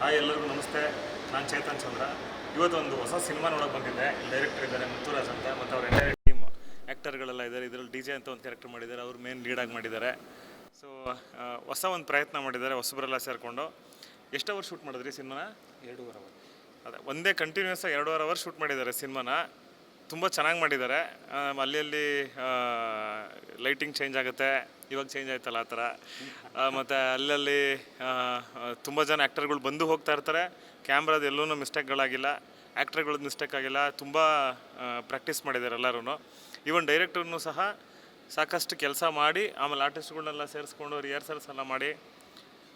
Hi ಎಲ್ಲರಿಗೂ ನಮಸ್ತೆ. ನಾನು ಚೇತನ್ ಚಂದ್ರ. ಇವತ್ತು ಒಂದು ಹೊಸ ಸಿನಿಮಾ ನೋಡೋಕೆ ಬಂದಿದ್ದೆ. ಡೈರೆಕ್ಟರ್ ಇದ್ದಾರೆ ಮುತ್ತುರಾಜ್ ಅಂತ, ಮತ್ತು ಅವ್ರ ಎಂಟೈರ್ ಟೀಮ್ ಆ್ಯಕ್ಟರ್ಗಳೆಲ್ಲ ಇದ್ದಾರೆ. ಇದರಲ್ಲಿ DJ ಅಂತ ಒಂದು ಕ್ಯಾರೆಕ್ಟರ್ ಮಾಡಿದ್ದಾರೆ, ಅವ್ರು ಮೇನ್ ಲೀಡಾಗಿ ಮಾಡಿದ್ದಾರೆ. ಸೊ ಹೊಸ ಒಂದು ಪ್ರಯತ್ನ ಮಾಡಿದ್ದಾರೆ ಹೊಸಬರೆಲ್ಲ ಸೇರಿಕೊಂಡು. ಎಷ್ಟು ಅವರ್ ಶೂಟ್ ಮಾಡಿದ್ರಿ ಸಿನಿಮಾನ? 2.5 ಅವರ್. ಅದೇ ಒಂದೇ ಕಂಟಿನ್ಯೂಸ್ 2.5 ಅವರ್ ಶೂಟ್ ಮಾಡಿದ್ದಾರೆ ಸಿನಿಮಾನ. ತುಂಬ ಚೆನ್ನಾಗಿ ಮಾಡಿದ್ದಾರೆ. ಅಲ್ಲಿ ಲೈಟಿಂಗ್ ಚೇಂಜ್ ಆಗುತ್ತೆ, ಇವಾಗ ಚೇಂಜ್ ಆಯ್ತಲ್ಲ ಆ ಥರ. ಮತ್ತು ಅಲ್ಲಲ್ಲಿ ತುಂಬ ಜನ ಆ್ಯಕ್ಟರ್ಗಳು ಬಂದು ಹೋಗ್ತಾ ಇರ್ತಾರೆ. ಕ್ಯಾಮ್ರಾದ ಎಲ್ಲೂ ಮಿಸ್ಟೇಕ್ಗಳಾಗಿಲ್ಲ, ಆ್ಯಕ್ಟರ್ಗಳದ್ದು ಮಿಸ್ಟೇಕ್ ಆಗಿಲ್ಲ. ತುಂಬ ಪ್ರಾಕ್ಟೀಸ್ ಮಾಡಿದ್ದಾರೆ ಎಲ್ಲರೂ. ಈವನ್ ಡೈರೆಕ್ಟರ್ನೂ ಸಹ ಸಾಕಷ್ಟು ಕೆಲಸ ಮಾಡಿ, ಆಮೇಲೆ ಆರ್ಟಿಸ್ಟ್ಗಳನ್ನೆಲ್ಲ ಸೇರಿಸ್ಕೊಂಡು ರಿಹರ್ಸಲ್ಸ್ ಎಲ್ಲ ಮಾಡಿ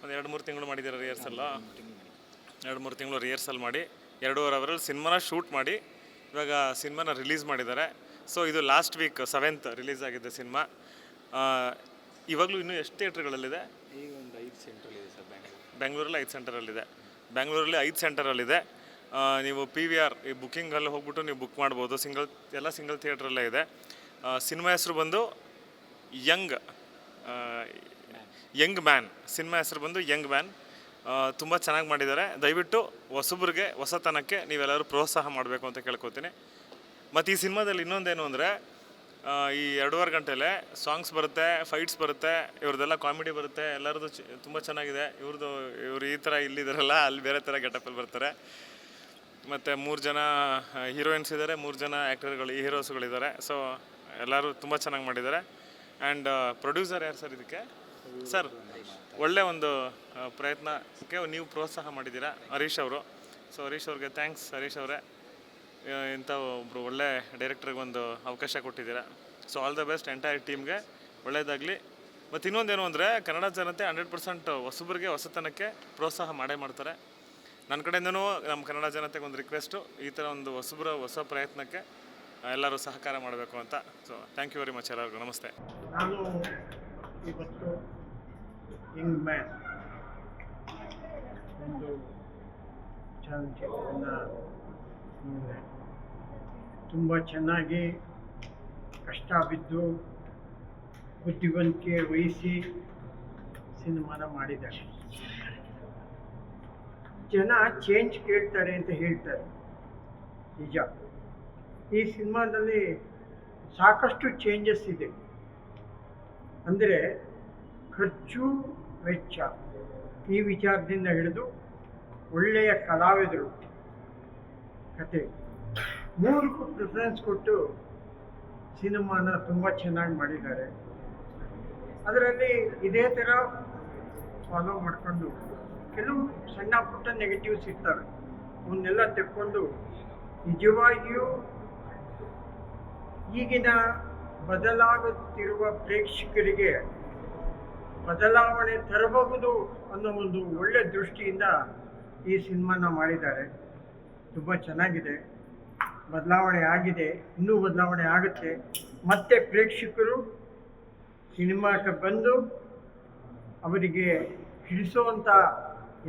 ಒಂದು 2-3 ತಿಂಗಳು ಮಾಡಿದ್ದಾರೆ ರಿಹರ್ಸಲ್ಲು. 2-3 ತಿಂಗಳು ರಿಹರ್ಸಲ್ ಮಾಡಿ 2.5 ಅವರಲ್ಲಿ ಸಿನಿಮಾನ ಶೂಟ್ ಮಾಡಿ ಇವಾಗ ಸಿನಿಮಾನ ರಿಲೀಸ್ ಮಾಡಿದ್ದಾರೆ. ಸೊ ಇದು ಲಾಸ್ಟ್ ವೀಕ್ 7th ರಿಲೀಸ್ ಆಗಿದೆ ಸಿನಿಮಾ. ಇವಾಗಲೂ ಇನ್ನೂ ಎಷ್ಟು ಥಿಯೇಟ್ರ್ಗಳಲ್ಲಿದೆ? ಈಗ ಒಂದು 5 ಸೆಂಟ್ರಲ್ಲಿದೆ ಸರ್. ಬೆಂಗಳೂರಲ್ಲಿ 5 ಸೆಂಟರಲ್ಲಿದೆ. ಬೆಂಗಳೂರಲ್ಲಿ 5 ಸೆಂಟರಲ್ಲಿದೆ. ನೀವು PVR ಈ ಬುಕ್ಕಿಂಗಲ್ಲಿ ಹೋಗ್ಬಿಟ್ಟು ನೀವು ಬುಕ್ ಮಾಡ್ಬೋದು. ಸಿಂಗಲ್ ಥಿಯೇಟ್ರಲ್ಲೇ ಇದೆ. ಸಿನಿಮಾ ಹೆಸರು ಬಂದು ಯಂಗ್ ಮ್ಯಾನ್. ಸಿನಿಮಾ ಹೆಸರು ಬಂದು ಯಂಗ್ ಮ್ಯಾನ್. ತುಂಬ ಚೆನ್ನಾಗಿ ಮಾಡಿದ್ದಾರೆ. ದಯವಿಟ್ಟು ಹೊಸಬ್ರಿಗೆ, ಹೊಸತನಕ್ಕೆ ನೀವೆಲ್ಲರೂ ಪ್ರೋತ್ಸಾಹ ಮಾಡಬೇಕು ಅಂತ ಕೇಳ್ಕೊತೀನಿ. ಮತ್ತು ಈ ಸಿನಿಮಾದಲ್ಲಿ ಇನ್ನೊಂದೇನು ಅಂದರೆ, ಈ 2.5 ಗಂಟೆಲೆ ಸಾಂಗ್ಸ್ ಬರುತ್ತೆ, ಫೈಟ್ಸ್ ಬರುತ್ತೆ, ಇವ್ರದ್ದೆಲ್ಲ ಕಾಮಿಡಿ ಬರುತ್ತೆ. ಎಲ್ಲರದ್ದು ತುಂಬ ಚೆನ್ನಾಗಿದೆ. ಇವರು ಈ ಥರ ಇಲ್ಲಿದ್ದಾರಲ್ಲ, ಅಲ್ಲಿ ಬೇರೆ ಥರ ಗೆಟಪಲ್ಲಿ ಬರ್ತಾರೆ. ಮತ್ತು 3 ಜನ ಹೀರೋಯಿನ್ಸ್ ಇದ್ದಾರೆ, 3 ಜನ ಆ್ಯಕ್ಟರ್ಗಳು, ಈ ಹೀರೋಸ್ಗಳಿದ್ದಾರೆ. ಸೊ ಎಲ್ಲರೂ ತುಂಬ ಚೆನ್ನಾಗಿ ಮಾಡಿದ್ದಾರೆ. ಆ್ಯಂಡ್ ಪ್ರೊಡ್ಯೂಸರ್ ಯಾರು ಸರ್ ಇದಕ್ಕೆ? ಸರ್ ಒಳ್ಳೆ ಒಂದು ಪ್ರಯತ್ನಕ್ಕೆ ನೀವು ಪ್ರೋತ್ಸಾಹ ಮಾಡಿದ್ದೀರಾ, ಹರೀಶ್ ಅವರು. ಸೊ ಹರೀಶ್ ಅವ್ರಿಗೆ ಥ್ಯಾಂಕ್ಸ್. ಹರೀಶ್ ಅವರೇ, ಇಂಥ ಒಬ್ಬರು ಒಳ್ಳೆ ಡೈರೆಕ್ಟ್ರಿಗೆ ಒಂದು ಅವಕಾಶ ಕೊಟ್ಟಿದ್ದೀರಾ. So all the best entire ಟೀಮ್ಗೆ, ಒಳ್ಳೆಯದಾಗಲಿ. ಮತ್ತು ಇನ್ನೊಂದೇನು ಅಂದರೆ, ಕನ್ನಡ ಜನತೆ 100% ಹೊಸಬರಿಗೆ, ಹೊಸತನಕ್ಕೆ ಪ್ರೋತ್ಸಾಹ ಮಾಡೇ ಮಾಡ್ತಾರೆ. ನನ್ನ ಕಡೆಯಿಂದನೂ ನಮ್ಮ ಕನ್ನಡ ಜನತೆಗೆ ಒಂದು ರಿಕ್ವೆಸ್ಟು, ಈ ಥರ ಒಂದು ಹೊಸ ಪ್ರಯತ್ನಕ್ಕೆ ಎಲ್ಲರೂ ಸಹಕಾರ ಮಾಡಬೇಕು ಅಂತ. So thank you very much ಎಲ್ಲರಿಗೂ. ನಮಸ್ತೆ. ನಾನು ಇವತ್ತು ಯಂಗ್ ಮ್ಯಾನ್ ಒಂದು ಚಲನಚಿತ್ರವನ್ನು ನೋಡಿದೆ. ತುಂಬ ಚೆನ್ನಾಗಿ ಕಷ್ಟ ಬಿದ್ದು ಬುದ್ಧಿವಂತಿಕೆ ವಹಿಸಿ ಸಿನಿಮಾನ ಮಾಡಿದ್ದಾರೆ. ಜನ ಚೇಂಜ್ ಕೇಳ್ತಾರೆ ಅಂತ ಹೇಳ್ತಾರೆ, ನಿಜ. ಈ ಸಿನಿಮಾದಲ್ಲಿ ಸಾಕಷ್ಟು ಚೇಂಜಸ್ ಇದೆ. ಅಂದರೆ ಖರ್ಚು ವೆಚ್ಚ ಈ ವಿಚಾರದಿಂದ ಹಿಡಿದು ಒಳ್ಳೆಯ ಕಲಾವಿದರು, ಕತೆ, 3ಕ್ಕೂ ಪ್ರಿಫರೆನ್ಸ್ ಕೊಟ್ಟು ಸಿನಿಮಾನ ತುಂಬ ಚೆನ್ನಾಗಿ ಮಾಡಿದ್ದಾರೆ. ಅದರಲ್ಲಿ ಇದೇ ಥರ ಫಾಲೋ ಮಾಡಿಕೊಂಡು ಕೆಲವು ಸಣ್ಣ ಪುಟ್ಟ ನೆಗೆಟಿವ್ಸ್ ಇರ್ತವೆ, ಅವನ್ನೆಲ್ಲ ತೆಕ್ಕೊಂಡು ನಿಜವಾಗಿಯೂ ಈಗಿನ ಬದಲಾಗುತ್ತಿರುವ ಪ್ರೇಕ್ಷಕರಿಗೆ ಬದಲಾವಣೆ ತರಬಹುದು ಅನ್ನೋ ಒಂದು ಒಳ್ಳೆಯ ದೃಷ್ಟಿಯಿಂದ ಈ ಸಿನಿಮಾನ ಮಾಡಿದ್ದಾರೆ. ತುಂಬ ಚೆನ್ನಾಗಿದೆ. ಬದಲಾವಣೆ ಆಗಿದೆ, ಇನ್ನೂ ಬದಲಾವಣೆ ಆಗುತ್ತೆ. ಮತ್ತೆ ಪ್ರೇಕ್ಷಕರು ಸಿನಿಮಾಕ್ಕೆ ಬಂದು ಅವರಿಗೆ ಹಿಡಿಸುವಂಥ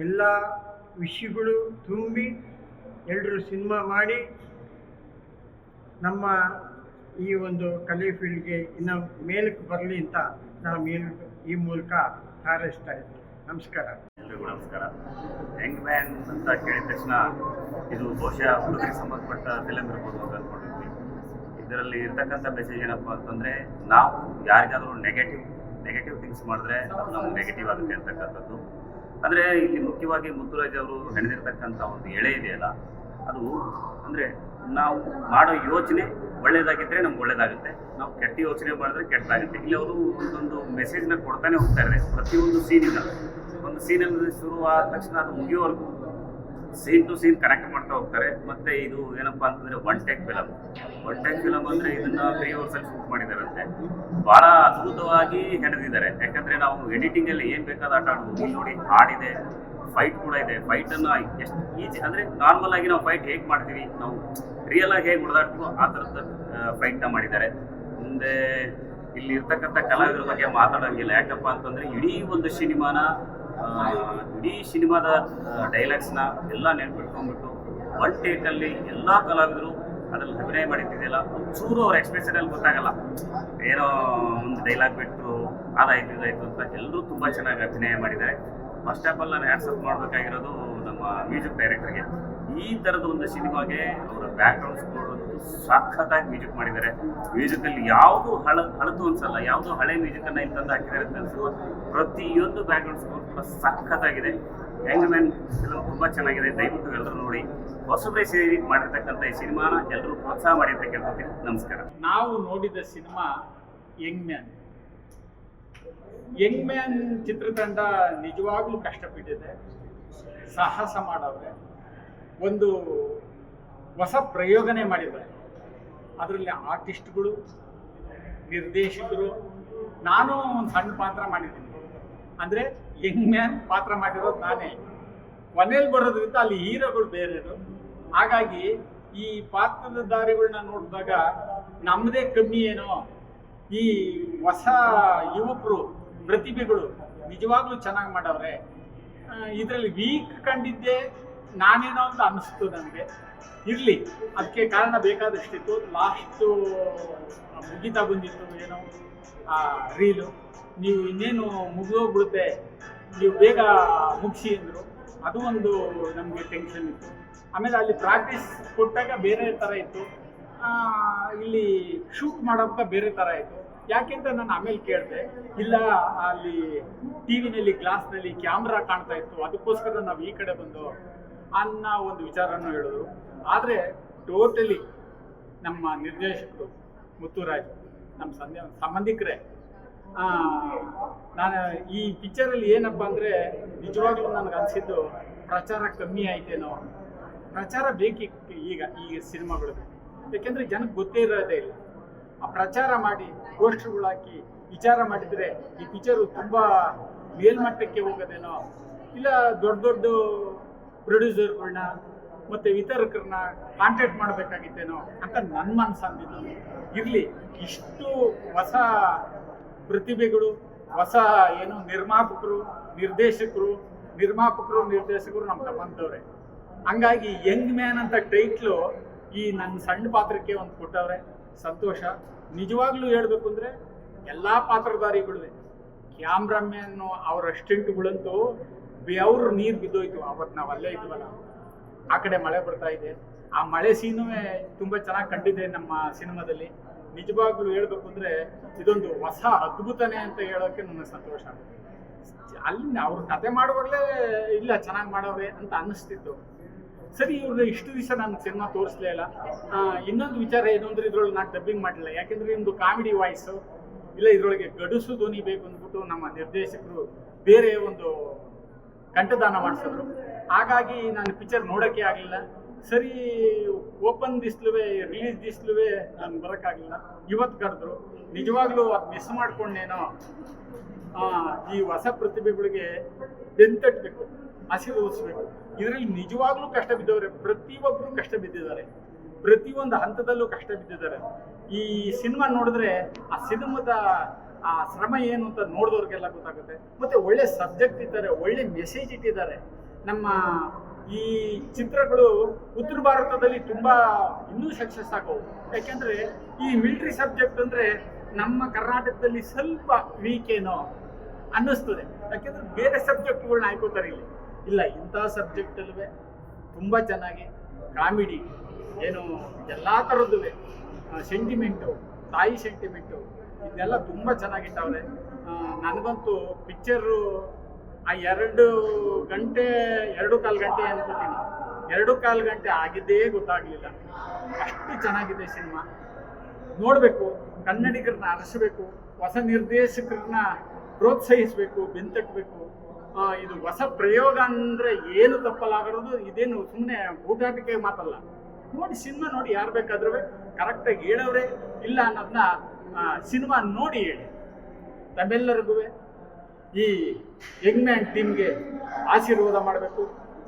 ಎಲ್ಲ ವಿಷಯಗಳು ತುಂಬಿ ಎಲ್ಲರೂ ಸಿನಿಮಾ ಮಾಡಿ ನಮ್ಮ ಈ ಒಂದು ಕಲೆ ಫೀಲ್ಡ್ಗೆ ಇನ್ನು ಮೇಲಕ್ಕೆ ಬರಲಿ ಅಂತ ನಾವು ಈ ಮೂಲಕ ಹಾರೈಸ್ತಾ ಇದ್ದೀವಿ. ನಮಸ್ಕಾರ. ಎಲ್ರಿಗೂ ನಮಸ್ಕಾರ. ಯಂಗ್ ಮ್ಯಾನ್ ಅಂತ ಕೇಳಿದ ತಕ್ಷಣ ಇದು ಬಹುಶಃ ಹುಡುಗರಿಗೆ ಸಂಬಂಧಪಟ್ಟ ಫಿಲಮ್ ಇರ್ಬೋದು ಅಂತ ಅಂದ್ಕೊಂಡಿದ್ವಿ. ಇದರಲ್ಲಿ ಇರ್ತಕ್ಕಂಥ ಮೆಸೇಜ್ ಏನಪ್ಪ ಅಂತಂದರೆ, ನಾವು ಯಾರಿಗಾದರೂ ನೆಗೆಟಿವ್ ಥಿಂಗ್ಸ್ ಮಾಡಿದ್ರೆ ಅದು ನಮ್ಗೆ ನೆಗೆಟಿವ್ ಆಗುತ್ತೆ ಅಂತಕ್ಕಂಥದ್ದು. ಅಂದರೆ ಇಲ್ಲಿ ಮುಖ್ಯವಾಗಿ ಮುತ್ತುರಾಜ್ ಅವರು ಹೆಣೆದಿರ್ತಕ್ಕಂಥ ಒಂದು ಎಳೆ ಇದೆಯಲ್ಲ, ಅದು ಅಂದರೆ ನಾವು ಮಾಡೋ ಯೋಚನೆ ಒಳ್ಳೆಯದಾಗಿದ್ದರೆ ನಮ್ಗೆ ಒಳ್ಳೆಯದಾಗುತ್ತೆ, ನಾವು ಕೆಟ್ಟ ಯೋಚನೆ ಮಾಡಿದ್ರೆ ಕೆಟ್ಟದಾಗುತ್ತೆ. ಇಲ್ಲಿ ಅವರು ಒಂದೊಂದು ಮೆಸೇಜ್ನ ಕೊಡ್ತಾನೆ ಹೋಗ್ತಾರೆ. ಪ್ರತಿಯೊಂದು ಒಂದು ಸೀನಲ್ಲಿ ಶುರು ಆದ ತಕ್ಷಣ ಅದು ಮುಗಿಯೋವರೆಗೂ ಸೀನ್ ಟು ಸೀನ್ ಕನೆಕ್ಟ್ ಮಾಡ್ತಾ ಹೋಗ್ತಾರೆ. ಮತ್ತು ಇದು ಏನಪ್ಪ ಅಂತಂದರೆ ಒನ್ ಟೇಕ್ ಫಿಲಮ್ ಅಂದರೆ ಇದನ್ನು 3 ಅವರ್ಸಲ್ಲಿ ಶೂಟ್ ಮಾಡಿದ್ದಾರಂತೆ. ಭಾಳ ಅದ್ಭುತವಾಗಿ ಹೆಣೆದಿದ್ದಾರೆ. ಯಾಕಂದರೆ ನಾವು ಎಡಿಟಿಂಗಲ್ಲಿ ಏನು ಬೇಕಾದ ಆಟ ಆಡ್ಬೋದು. ಇಲ್ಲಿ ನೋಡಿ, ಹಾಡಿದೆ, ಫೈಟ್ ಕೂಡ ಇದೆ. ಫೈಟನ್ನು ಎಷ್ಟು ಈಜಿ ಅಂದರೆ ನಾರ್ಮಲ್ ಆಗಿ ನಾವು ಫೈಟ್ ಹೇಗೆ ಮಾಡ್ತೀವಿ, ನಾವು ರಿಯಲ್ ಆಗಿ ಹೇಗೆ ಹೊಡೆದಾಡ್ತೀವೋ ಆ ಥರದ ಫೈಟ್ನ ಮಾಡಿದ್ದಾರೆ. ಮುಂದೆ ಇಲ್ಲಿ ಇರ್ತಕ್ಕಂಥ ಕಲಾವಿದರ ಬಗ್ಗೆ ಮಾತಾಡೋಂಗಿಲ್ಲ. ಯಾಕಪ್ಪ ಅಂತಂದರೆ ಇಡೀ ಸಿನಿಮಾದ ಡೈಲಾಗ್ಸ್ನ ಎಲ್ಲ ನೆನ್ಪಿಟ್ಕೊಂಡ್ಬಿಟ್ಟು ಒನ್ ಟೇಕಲ್ಲಿ ಎಲ್ಲ ಕಲಾವಿದರು ಅದ್ರಲ್ಲಿ ಅಭಿನಯ ಮಾಡಿದ್ದಿದೆಯಲ್ಲ, ಒಂಚೂರು ಅವ್ರ ಎಕ್ಸ್ಪ್ರೆಷನಲ್ಲಿ ಗೊತ್ತಾಗಲ್ಲ. ಏನೋ ಒಂದು ಡೈಲಾಗ್ ಬಿಟ್ಟರು ಅದಾಯ್ತು ಇದಾಯಿತು ಅಂತ ಎಲ್ಲರೂ ತುಂಬ ಚೆನ್ನಾಗಿ ಅಭಿನಯ ಮಾಡಿದ್ದಾರೆ. ಫಸ್ಟ್ ಆಫ್ ಆಲ್ ನಾನು ಹ್ಯಾಟ್ಸಪ್ ಮಾಡಬೇಕಾಗಿರೋದು ನಮ್ಮ ಮ್ಯೂಸಿಕ್ ಡೈರೆಕ್ಟರ್ಗೆ. ಈ ಥರದ ಒಂದು ಸಿನಿಮಾಗೆ ಅವರ ಬ್ಯಾಕ್ಗ್ರೌಂಡ್ ಸ್ಕೋರ್ ಒಂದು ಸಖತ್ತಾಗಿ ಮ್ಯೂಸಿಕ್ ಮಾಡಿದ್ದಾರೆ. ಮ್ಯೂಸಿಕಲ್ಲಿ ಯಾವುದು ಹಳತು ಅನ್ಸಲ್ಲ, ಯಾವುದು ಹಳೆ ಮ್ಯೂಸಿಕನ್ನು ಇಲ್ಲಿ ತಂದು ಹಾಕಿದ್ದಾರೆ ಅಂತ ಅನ್ಸುವ ಪ್ರತಿಯೊಂದು ಬ್ಯಾಕ್ಗ್ರೌಂಡ್ ಸ್ಕೋರ್ ಕೂಡ ಸಖತ್ತಾಗಿದೆ. ಯಂಗ್ ಮ್ಯಾನ್ ಫಿಲಮ್ ತುಂಬ ಚೆನ್ನಾಗಿದೆ, ದಯವಿಟ್ಟು ಎಲ್ಲರೂ ನೋಡಿ. ಹೊಸಬ್ರೆ ಸೇರಿ ಮಾಡಿರ್ತಕ್ಕಂಥ ಈ ಸಿನಿಮಾನ ಎಲ್ಲರೂ ಪ್ರೋತ್ಸಾಹ ಮಾಡಿ ಅಂತ ಕೇಳ್ಕೊತೀನಿ. ನಮಸ್ಕಾರ. ನಾವು ನೋಡಿದ cinema Young man. Young man ಚಿತ್ರತಂಡ ನಿಜವಾಗ್ಲೂ ಕಷ್ಟಪಟ್ಟಿದೆ, ಸಾಹಸ ಮಾಡವ್ರೆ, ಒಂದು ಹೊಸ ಪ್ರಯೋಗನೇ ಮಾಡಿದ್ದಾರೆ. ಅದರಲ್ಲಿ ಆರ್ಟಿಸ್ಟ್ಗಳು, ನಿರ್ದೇಶಕರು, ನಾನು ಒಂದು ಸಣ್ಣ ಪಾತ್ರ ಮಾಡಿದ್ದೀನಿ. ಅಂದರೆ ಯಂಗ್ ಮ್ಯಾನ್ ಪಾತ್ರ ಮಾಡಿರೋದು ನಾನೇ. ಕೊನೆಯಲ್ಲಿ ಬರೋದ್ರಿಂದ ಅಲ್ಲಿ ಹೀರೋಗಳು ಬೇರೆಯವರು. ಹಾಗಾಗಿ ಈ ಪಾತ್ರಧಾರಿಗಳನ್ನ ನೋಡಿದಾಗ ನಮ್ಮದೇ ಕಮ್ಮಿ ಏನೋ, ಈ ಹೊಸ ಯುವಕರು ಪ್ರತಿಭೆಗಳು ನಿಜವಾಗ್ಲೂ ಚೆನ್ನಾಗಿ ಮಾಡವ್ರೆ. ಇದರಲ್ಲಿ ವೀಕ್ ಕಂಡಿದ್ದೆ ನಾನೇನೋ ಅಂತ ಅನ್ನಿಸ್ತು ನನಗೆ. ಇರಲಿ, ಅದಕ್ಕೆ ಕಾರಣ ಬೇಕಾದಷ್ಟಿತ್ತು. ಲಾಸ್ಟು ಮುಗಿತಾ ಬಂದಿತ್ತು ಏನೋ ರೀಲು, ನೀವು ಇನ್ನೇನು ಮುಗಿದೋಗ್ಬಿಡುತ್ತೆ, ನೀವು ಬೇಗ ಮುಗಿಸಿ ಅಂದರು. ಅದು ಒಂದು ನಮಗೆ ಟೆನ್ಷನ್ ಇತ್ತು. ಆಮೇಲೆ ಅಲ್ಲಿ ಪ್ರಾಕ್ಟೀಸ್ ಕೊಟ್ಟಾಗ ಬೇರೆ ಥರ ಇತ್ತು, ಇಲ್ಲಿ ಶೂಟ್ ಮಾಡೋವಾಗ ಬೇರೆ ಥರ ಇತ್ತು. ಯಾಕೆಂತ ನಾನು ಆಮೇಲೆ ಕೇಳಿದೆ, ಇಲ್ಲ ಅಲ್ಲಿ ಟಿ ವಿನಲ್ಲಿ ಗ್ಲಾಸ್ನಲ್ಲಿ ಕ್ಯಾಮ್ರಾ ಕಾಣ್ತಾ ಇತ್ತು, ಅದಕ್ಕೋಸ್ಕರ ನಾವು ಈ ಕಡೆ ಬಂದು ಅನ್ನೋ ಒಂದು ವಿಚಾರನೂ ಹೇಳಿದ್ರು. ಆದರೆ ಟೋಟಲಿ ನಮ್ಮ ನಿರ್ದೇಶಕರು ಮುತ್ತುರಾಜ್ ನಮ್ಮ ಸಂಬಂಧಿಕರೇ. ನಾನು ಈ ಪಿಕ್ಚರಲ್ಲಿ ಏನಪ್ಪ ಅಂದರೆ ನಿಜವಾಗ್ಲೂ ನನಗೆ ಅನಿಸಿದ್ದು ಪ್ರಚಾರ ಕಮ್ಮಿ ಆಯ್ತೇನೋ. ಪ್ರಚಾರ ಬೇಕಿತ್ತು ಈಗ ಸಿನಿಮಾಗಳಿಗೆ, ಯಾಕೆಂದರೆ ಜನಕ್ಕೆ ಗೊತ್ತೇ ಇರೋದೇ ಇಲ್ಲ. ಆ ಪ್ರಚಾರ ಮಾಡಿ ಪೋಸ್ಟರ್ಗಳು ಹಾಕಿ ವಿಚಾರ ಮಾಡಿದರೆ ಈ ಪಿಕ್ಚರು ತುಂಬ ಮೇಲ್ಮಟ್ಟಕ್ಕೆ ಹೋಗೋದೇನೋ, ಇಲ್ಲ ದೊಡ್ಡ ದೊಡ್ಡ ಪ್ರೊಡ್ಯೂಸರ್ಗಳನ್ನ ಮತ್ತು ವಿತರಕರನ್ನ ಕಾಂಟ್ಯಾಕ್ಟ್ ಮಾಡಬೇಕಾಗಿತ್ತೇನೋ ಅಂತ ನನ್ನ ಮನಸ್ಸು ಅಂದಿದ್ದು. ಇರಲಿ, ಇಷ್ಟು ಹೊಸ ಪ್ರತಿಭೆಗಳು, ಹೊಸ ಏನು ನಿರ್ಮಾಪಕರು ನಿರ್ದೇಶಕರು ನಮ್ಮ ಸಂಬಂಧದವ್ರೆ. ಹಂಗಾಗಿ ಯಂಗ್ ಮ್ಯಾನ್ ಅಂತ ಟೈಟ್ಲು ಈ ನನ್ನ ಸಣ್ಣ ಪಾತ್ರಕ್ಕೆ ಒಂದು ಕೊಟ್ಟವ್ರೆ, ಸಂತೋಷ. ನಿಜವಾಗ್ಲೂ ಹೇಳಬೇಕು ಅಂದರೆ ಎಲ್ಲ ಪಾತ್ರಧಾರಿಗಳು, ಕ್ಯಾಮ್ರಾಮ್ಯಾನು ಅವ್ರ ಅಸಿಸ್ಟೆಂಟ್ಗಳಂತೂ ಬೆವರು ನೀರು ಬಿದ್ದೋಯ್ತು. ಅವತ್ತು ನಾವು ಅಲ್ಲೇ ಇದ್ವಲ್ಲ, ಆ ಕಡೆ ಮಳೆ ಬರ್ತಾ ಇದೆ. ಆ ಮಳೆ ಸೀನೂ ತುಂಬ ಚೆನ್ನಾಗಿ ಕಂಡಿದೆ ನಮ್ಮ ಸಿನಿಮಾದಲ್ಲಿ. ನಿಜವಾಗ್ಲೂ ಹೇಳಬೇಕು ಅಂದರೆ ಇದೊಂದು ಹೊಸ ಅದ್ಭುತನೇ ಅಂತ ಹೇಳೋಕ್ಕೆ ನನಗೆ ಸಂತೋಷ. ಅಲ್ಲಿ ಅವ್ರು ಕತೆ ಮಾಡುವಾಗಲೇ ಇಲ್ಲ ಚೆನ್ನಾಗಿ ಮಾಡವ್ರೆ ಅಂತ ಅನ್ನಿಸ್ತಿತ್ತು. ಸರಿ, ಇವ್ರದ್ದು ಇಷ್ಟು ದಿವಸ ನಾನು ಸಿನಿಮಾ ತೋರಿಸ್ಲೇ ಇಲ್ಲ. ಇನ್ನೊಂದು ವಿಚಾರ ಏನು ಅಂದರೆ ಇದ್ರೊಳಗೆ ನಾನು ಡಬ್ಬಿಂಗ್ ಮಾಡಲಿಲ್ಲ, ಯಾಕೆಂದರೆ ನಿಮ್ಮದು ಕಾಮಿಡಿ ವಾಯ್ಸು, ಇಲ್ಲ ಇದರೊಳಗೆ ಗಡುಸು ಧ್ವನಿ ಬೇಕು ಅಂದ್ಬಿಟ್ಟು ನಮ್ಮ ನಿರ್ದೇಶಕರು ಬೇರೆ ಒಂದು ಕಂಠದಾನ ಮಾಡಿಸಿದ್ರು. ಹಾಗಾಗಿ ನಾನು ಪಿಕ್ಚರ್ ನೋಡೋಕ್ಕೆ ಆಗಲಿಲ್ಲ. ಸರಿ, ಓಪನ್ ದಿಸ್ಲುವೆ ರಿಲೀಸ್ ದಿಸ್ಲುವೆ ನಾನು ಬರೋಕ್ಕಾಗಲಿಲ್ಲ. ಇವತ್ತು ಕರೆದ್ರು, ನಿಜವಾಗ್ಲೂ ಅದು ಮಿಸ್ ಮಾಡ್ಕೊಂಡೇನೋ. ಈ ಹೊಸ ಪ್ರತಿಭೆಗಳಿಗೆ ಬೆಂತಟ್ಟಬೇಕು, ಆಶೀರ್ವದಿಸ್ಬೇಕು. ಇದರಲ್ಲಿ ನಿಜವಾಗ್ಲೂ ಕಷ್ಟ ಬಿದ್ದವ್ರೆ, ಪ್ರತಿಯೊಬ್ಬರು ಕಷ್ಟ ಬಿದ್ದಿದ್ದಾರೆ, ಪ್ರತಿಯೊಂದು ಹಂತದಲ್ಲೂ ಕಷ್ಟ ಬಿದ್ದಿದ್ದಾರೆ. ಈ ಸಿನಿಮಾ ನೋಡಿದ್ರೆ ಆ ಸಿನಿಮಾದ ಆ ಶ್ರಮ ಏನು ಅಂತ ನೋಡಿದವ್ರಿಗೆಲ್ಲ ಗೊತ್ತಾಗುತ್ತೆ. ಮತ್ತು ಒಳ್ಳೆ ಸಬ್ಜೆಕ್ಟ್ ಇದ್ದಾರೆ, ಒಳ್ಳೆ ಮೆಸೇಜ್ ಇಟ್ಟಿದ್ದಾರೆ. ನಮ್ಮ ಈ ಚಿತ್ರಗಳು ಉತ್ತರ ಭಾರತದಲ್ಲಿ ತುಂಬ ಇನ್ನೂ ಸಕ್ಸಸ್ ಆಗೋವು. ಯಾಕೆಂದರೆ ಈ ಮಿಲಿಟ್ರಿ ಸಬ್ಜೆಕ್ಟ್ ಅಂದರೆ ನಮ್ಮ ಕರ್ನಾಟಕದಲ್ಲಿ ಸ್ವಲ್ಪ ವೀಕ್ ಏನೋ ಅನ್ನಿಸ್ತದೆ. ಯಾಕೆಂದರೆ ಬೇರೆ ಸಬ್ಜೆಕ್ಟ್ಗಳನ್ನ ಆಯ್ಕೋತಾರೆ. ಇಲ್ಲ, ಇಂಥ ಸಬ್ಜೆಕ್ಟಲ್ಲೂ ತುಂಬ ಚೆನ್ನಾಗಿ ಕಾಮಿಡಿ ಏನು ಎಲ್ಲ ಥರದ್ದು ಸೆಂಟಿಮೆಂಟು, ತಾಯಿ ಸೆಂಟಿಮೆಂಟು, ಇದನ್ನೆಲ್ಲ ತುಂಬ ಚೆನ್ನಾಗಿಟ್ಟವ್ರೆ. ನನಗಂತೂ ಪಿಕ್ಚರು ಆ 2.25 ಗಂಟೆ ಅನ್ಕೋತೀನಿ, 2.25 ಗಂಟೆ ಆಗಿದ್ದೇ ಗೊತ್ತಾಗಲಿಲ್ಲ. ಅಷ್ಟು ಚೆನ್ನಾಗಿದೆ ಸಿನಿಮಾ. ನೋಡಬೇಕು, ಕನ್ನಡಿಗರನ್ನ ಅರಸಬೇಕು, ಹೊಸ ನಿರ್ದೇಶಕರನ್ನ ಪ್ರೋತ್ಸಾಹಿಸಬೇಕು, ಬೆಂತಟ್ಟಬೇಕು. ಇದು ಹೊಸ ಪ್ರಯೋಗ ಅಂದರೆ ಏನು ತಪ್ಪಲಾಗಿರೋದು, ಇದೇನು ಸುಮ್ಮನೆ ಊಟಾಟಕ್ಕೆ ಮಾತಲ್ಲ. ನೋಡಿ, ಸಿನಿಮಾ ನೋಡಿ, ಯಾರು ಬೇಕಾದ್ರೂ ಕರೆಕ್ಟಾಗಿ ಹೇಳೋರೆ ಇಲ್ಲ ಅನ್ನೋದನ್ನ ಸಿನಿಮಾ ನೋಡಿ ಹೇಳಿ. ತಮ್ಮೆಲ್ಲರಿಗೂ ಈ ಯಂಗ್ ಮ್ಯಾನ್ ಟೀಮ್ಗೆ ಆಶೀರ್ವಾದ ಮಾಡಬೇಕು,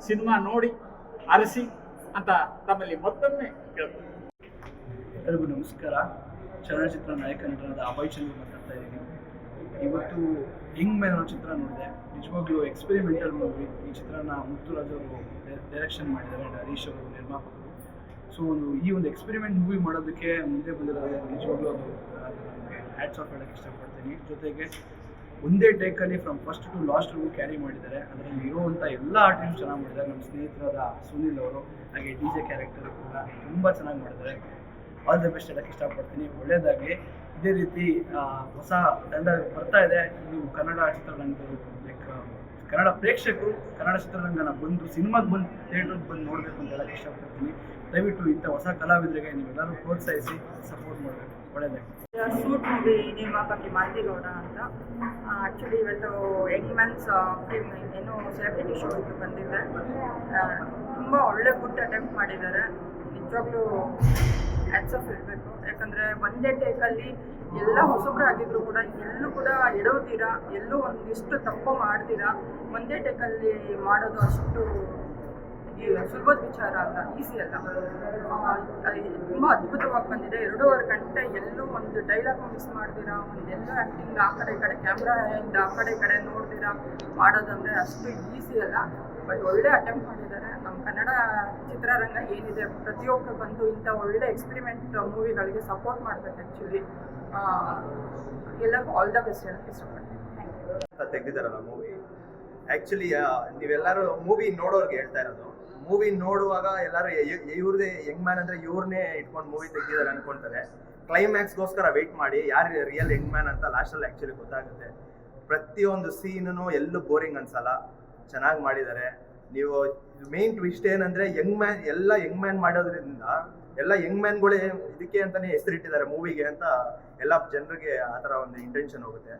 ಸಿನಿಮಾ ನೋಡಿ ಅರಸಿ ಅಂತ ತಮ್ಮಲ್ಲಿ ಮತ್ತೊಮ್ಮೆ ಕೇಳ್ತೀನಿ. ಎಲ್ಲರಿಗೂ ನಮಸ್ಕಾರ. ಚಲನಚಿತ್ರ ನಾಯಕ ನಟರಾದ ಅಭಯ್ ಚಂದ್ರ ಮಾತಾಡ್ತಾ ಇದ್ದೀನಿ. ಇವತ್ತು ಯಂಗ್ ಮ್ಯಾನ್ ಅನ್ನೋ ಚಿತ್ರ ನೋಡಿದೆ. ನಿಜವಾಗ್ಲೂ ಎಕ್ಸ್ಪೆರಿಮೆಂಟಲ್ ಮೂವಿ. ಈ ಚಿತ್ರನ ಮುತ್ತುರಾಜ್ ಅವರು ಡೈರೆಕ್ಷನ್ ಮಾಡಿದ್ದಾರೆ, ಹರೀಶ್ ಅವರು ನಿರ್ಮಾಪಕರು. ಸೊ ಈ ಒಂದು ಎಕ್ಸ್ಪೆರಿಮೆಂಟ್ ಮೂವಿ ಮಾಡೋದಕ್ಕೆ ಮುಂದೆ ಬಂದಿರೋದು ನಿಜವಾಗ್ಲೂ ಅದು ಹ್ಯಾಟ್ಸ್ ಆಫ್ ಹೇಳೋಕ್ಕೆ ಇಷ್ಟಪಡ್ತೀನಿ. ಜೊತೆಗೆ ಒಂದೇ ಟೇಕಲ್ಲಿ ಫ್ರಮ್ ಫಸ್ಟ್ ಟು ಲಾಸ್ಟ್ವರೆಗೂ ಕ್ಯಾರಿ ಮಾಡಿದ್ದಾರೆ. ಅದರಲ್ಲಿ ಇರುವಂಥ ಎಲ್ಲ ಆರ್ಟಿಸ್ಟ್ ಚೆನ್ನಾಗಿ ಮಾಡಿದ್ದಾರೆ. ನಮ್ಮ ಸ್ನೇಹಿತರಾದ ಸುನಿಲ್ ಅವರು ಹಾಗೆ DJ ಕ್ಯಾರೆಕ್ಟರ್ ಕೂಡ ತುಂಬ ಚೆನ್ನಾಗಿ ಮಾಡಿದ್ದಾರೆ. ಆಲ್ ದ ಬೆಸ್ಟ್ ಹೇಳಕ್ಕೆ ಇಷ್ಟಪಡ್ತೀನಿ. ಒಳ್ಳೆಯದಾಗಲಿ. ಇದೇ ರೀತಿ ಹೊಸ ತಂಡ ಬರ್ತಾ ಇದೆ. ನೀವು ಕನ್ನಡ ಚಿತ್ರರಂಗದವರು ಲೈಕ್ ಕನ್ನಡ ಪ್ರೇಕ್ಷಕರು ಕನ್ನಡ ಚಿತ್ರರಂಗನ ಬಂದು ಸಿನಿಮಾಗೆ ಬಂದು ಥಿಯೇಟ್ರಿಗೆ ಬಂದು ನೋಡಬೇಕು ಅಂತ ಹೇಳಕ್ಕೆ ಇಷ್ಟಪಡ್ತೀನಿ. ದಯವಿಟ್ಟು ಇಂಥ ಹೊಸ ಕಲಾವಿದರಿಗೆ ನೀವೆಲ್ಲರೂ ಪ್ರೋತ್ಸಾಹಿಸಿ ಸಪೋರ್ಟ್ ಮಾಡಬೇಕು. ಒಳ್ಳೆಯದಾಗಲಿ. ಸೂಟ್ ಮೂವಿ ನಿರ್ಮಾಪಕಿ ಮಾಲ್ತಿಗೌಡ ಅಂತ. ಆ್ಯಕ್ಚುಲಿ ಇವತ್ತು ಯಂಗ್ ಮ್ಯಾನ್ಸ್ ಫಿಲ್ಮ್ ಏನೋ ಸೆಲೆಬ್ರಿಟಿ ಶೋ ಇತ್ತು ಬಂದಿದ್ದೆ. ತುಂಬ ಒಳ್ಳೆ ಗುಡ್ ಅಟೆಂಪ್ಟ್ ಮಾಡಿದ್ದಾರೆ. ನಿಜವಾಗ್ಲೂ ಹ್ಯಾಟ್ಸ್ ಆಫ್ ಹೇಳಬೇಕು. ಯಾಕಂದರೆ ಒಂದೇ ಟೇಕಲ್ಲಿ ಎಲ್ಲ ಹೊಸಬ್ರಾಗಿದ್ರು ಕೂಡ ಎಲ್ಲೂ ಕೂಡ ಎಡವುತ್ತೀರಾ, ಎಲ್ಲೂ ಒಂದಿಷ್ಟು ತಪ್ಪು ಮಾಡ್ತೀರಾ. ಒಂದೇ ಟೇಕಲ್ಲಿ ಮಾಡೋದು ಅಷ್ಟು ಸುಲಭದ ವಿಚಾರ ಅಲ್ಲ, ಈಸಿ ಅಲ್ಲ. ತುಂಬ ಅದ್ಭುತವಾಗಿ ಬಂದಿದೆ. 2.5 ಗಂಟೆ ಎಲ್ಲೂ ಒಂದು ಡೈಲಾಗ್ ಮಿಸ್ ಮಾಡ್ತೀರಾ, ಒಂದೆಲ್ಲೂ ಆ್ಯಕ್ಟಿಂಗ್ ಆ ಕಡೆ ಈ ಕಡೆ ಕ್ಯಾಮ್ರಾಯಿಂದ ಆ ಕಡೆ ಈ ಕಡೆ ನೋಡ್ತೀರಾ ಮಾಡೋದಂದರೆ ಅಷ್ಟು ಈಸಿ ಅಲ್ಲ. ಬಟ್ ಒಳ್ಳೆ ಅಟೆಂಪ್ಟ್ ಮಾಡಿದ್ದಾರೆ. ನಮ್ಮ ಕನ್ನಡ ಚಿತ್ರರಂಗ ಏನಿದೆ ಪ್ರತಿಯೊಬ್ಬರು ಬಂದು ಇಂಥ ಒಳ್ಳೆ ಎಕ್ಸ್ಪೆರಿಮೆಂಟ್ ಮೂವಿಗಳಿಗೆ ಸಪೋರ್ಟ್ ಮಾಡಬೇಕು. ಆ್ಯಕ್ಚುಲಿ ಎಲ್ಲರಿಗೂ ಆಲ್ ದ ಬೆಸ್ಟ್ ಹೇಳಕ್ಕೆ ಇಷ್ಟಪಡ್ತೀನಿ. Thank you. ತೆಗೆದಿದ್ದಾರಲ್ಲ ಮೂವಿ, ಆ್ಯಕ್ಚುಲಿ ನೀವೆಲ್ಲರೂ ಮೂವಿ ನೋಡೋರ್ಗೆ ಹೇಳ್ತಾ ಇರೋದು, ಮೂವಿ ನೋಡುವಾಗ ಎಲ್ಲರೂ ಇವ್ರದೇ ಯಂಗ್ ಮ್ಯಾನ್ ಅಂದರೆ ಇವ್ರನ್ನೇ ಇಟ್ಕೊಂಡು ಮೂವಿ ತೆಗೆದಿದ್ದಾರೆ ಅಂದ್ಕೊಳ್ತಾರೆ. ಕ್ಲೈಮ್ಯಾಕ್ಸ್ಗೋಸ್ಕರ ವೆಯ್ಟ್ ಮಾಡಿ ಯಾರು ರಿಯಲ್ ಯಂಗ್ ಮ್ಯಾನ್ ಅಂತ ಲಾಸ್ಟಲ್ಲಿ ಆ್ಯಕ್ಚುಲಿ ಗೊತ್ತಾಗುತ್ತೆ. ಪ್ರತಿಯೊಂದು ಸೀನೂ ಎಲ್ಲೂ ಬೋರಿಂಗ್ ಅನ್ಸಲ್ಲ, ಚೆನ್ನಾಗಿ ಮಾಡಿದ್ದಾರೆ. ನೀವು ಮೇನ್ ಟ್ವಿಸ್ಟ್ ಏನಂದರೆ ಯಂಗ್ ಮ್ಯಾನ್ ಮಾಡೋದ್ರಿಂದ ಎಲ್ಲ ಯಂಗ್ ಮ್ಯಾನ್ಗಳೇ ಇದಕ್ಕೆ ಅಂತಲೇ ಹೆಸರಿಟ್ಟಿದ್ದಾರೆ ಮೂವಿಗೆ ಅಂತ ಎಲ್ಲ ಜನರಿಗೆ ಆ ಥರ ಒಂದು ಇಂಟೆನ್ಷನ್ ಹೋಗುತ್ತೆ.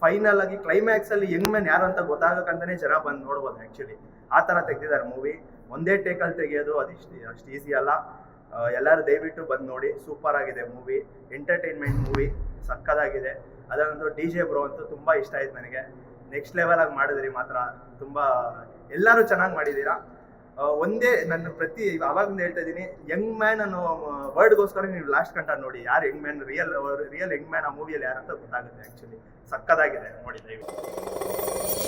ಫೈನಲ್ ಆಗಿ ಕ್ಲೈಮ್ಯಾಕ್ಸಲ್ಲಿ ಯಂಗ್ ಮ್ಯಾನ್ ಯಾರು ಅಂತ ಗೊತ್ತಾಗಕ್ಕಂತಲೇ ಜನ ಬಂದು ನೋಡ್ಬೋದು. ಆ್ಯಕ್ಚುಲಿ ಆ ಥರ ತೆಗೆದಿದ್ದಾರೆ ಮೂವಿ. ಒಂದೇ ಟೇಕಲ್ಲಿ ತೆಗೆಯೋದು ಅಷ್ಟು ಈಸಿ ಅಲ್ಲ. ಎಲ್ಲರೂ ದಯವಿಟ್ಟು ಬಂದು ನೋಡಿ. ಸೂಪರ್ ಆಗಿದೆ ಮೂವಿ, ಎಂಟರ್ಟೈನ್ಮೆಂಟ್ ಮೂವಿ, ಸಕ್ಕದಾಗಿದೆ. ಅದರಂತೂ DJ ಬ್ರೋ ಅಂತೂ ತುಂಬ ಇಷ್ಟ ಆಯ್ತು ನನಗೆ. ನೆಕ್ಸ್ಟ್ ಲೆವೆಲಾಗಿ ಮಾಡಿದ್ರಿ ಮಾತ್ರ. ತುಂಬ ಎಲ್ಲರೂ ಚೆನ್ನಾಗಿ ಮಾಡಿದ್ದೀರಾ. ಒಂದೇ ನನ್ನ ಅವಾಗಿಂದ ಹೇಳ್ತಾ ಇದ್ದೀನಿ, ಯಂಗ್ ಮ್ಯಾನ್ ಅನ್ನೋ ವರ್ಡ್ಗೋಸ್ಕರ ನೀವು ಲಾಸ್ಟ್ ಗಂಟ ನೋಡಿ. ಯಾರು Young man real Young man ಆ ಮೂವಿಯಲ್ಲಿ ಯಾರಂತ ಗೊತ್ತಾಗುತ್ತೆ. ಆ್ಯಕ್ಚುಲಿ ಸಕ್ಕದಾಗಿದೆ, ನೋಡಿ ದಯವಿಟ್ಟು.